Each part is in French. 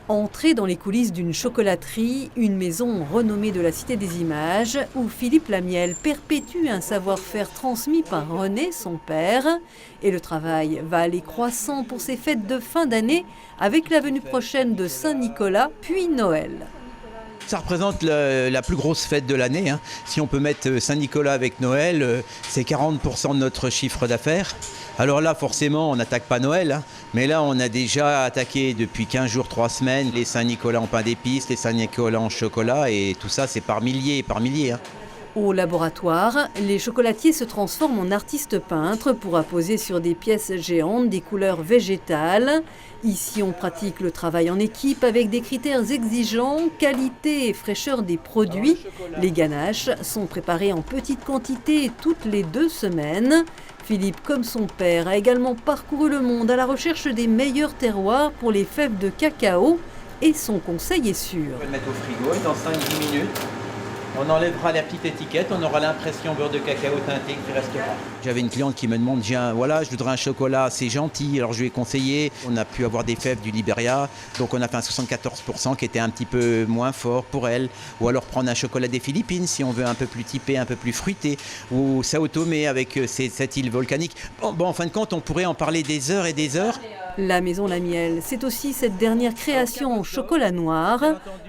Entrez dans les coulisses d'une chocolaterie, une maison renommée de la Cité des Images, où Philippe Lamiel perpétue un savoir-faire transmis par René, son père. Et le travail va aller croissant pour ces fêtes de fin d'année, avec la venue prochaine de Saint-Nicolas, puis Noël. Ça représente la plus grosse fête de l'année. Si on peut mettre Saint-Nicolas avec Noël, c'est 40% de notre chiffre d'affaires. Alors là, forcément, on n'attaque pas Noël. Mais là, on a déjà attaqué depuis 15 jours, 3 semaines, les Saint-Nicolas en pain d'épices, les Saint-Nicolas en chocolat. Et tout ça, c'est par milliers et par milliers. Au laboratoire, les chocolatiers se transforment en artistes peintres pour apposer sur des pièces géantes des couleurs végétales. Ici, on pratique le travail en équipe avec des critères exigeants, qualité et fraîcheur des produits. Les ganaches sont préparées en petite quantité toutes les 2 semaines. Philippe, comme son père, a également parcouru le monde à la recherche des meilleurs terroirs pour les fèves de cacao. Et son conseil est sûr. On va le mettre au frigo et dans 5-10 minutes. On enlèvera la petite étiquette, on aura l'impression beurre de cacao teinté qui restera. J'avais une cliente qui me demande, voilà, je voudrais un chocolat, c'est gentil. Alors je lui ai conseillé, on a pu avoir des fèves du Libéria, donc on a fait un 74% qui était un petit peu moins fort pour elle. Ou alors prendre un chocolat des Philippines si on veut un peu plus typé, un peu plus fruité. Ou Sao Tomé avec cette île volcanique. Bon, en fin de compte, on pourrait en parler des heures et des heures. La Maison Lamiel, c'est aussi cette dernière création en chocolat noir,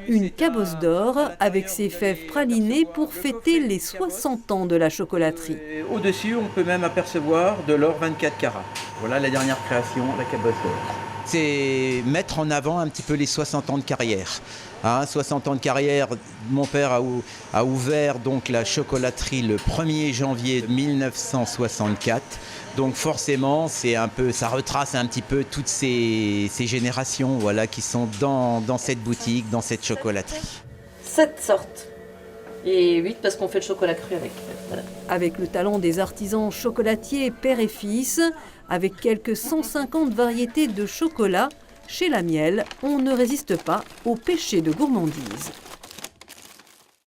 une cabosse d'or avec ses fèves pralinées pour fêter les 60 ans de la chocolaterie. Au-dessus, on peut même apercevoir de l'or 24 carats. Voilà la dernière création, la cabosse d'or. C'est mettre en avant un petit peu les 60 ans de carrière. 60 ans de carrière, mon père a ouvert donc la chocolaterie le 1er janvier 1964. Donc forcément, ça retrace un petit peu toutes ces générations qui sont dans cette boutique, dans cette chocolaterie. 7 sortes. Et 8 parce qu'on fait le chocolat cru avec. Voilà. Avec le talent des artisans chocolatiers père et fils, avec quelques 150 variétés de chocolat, chez Lamiel, on ne résiste pas au péché de gourmandise.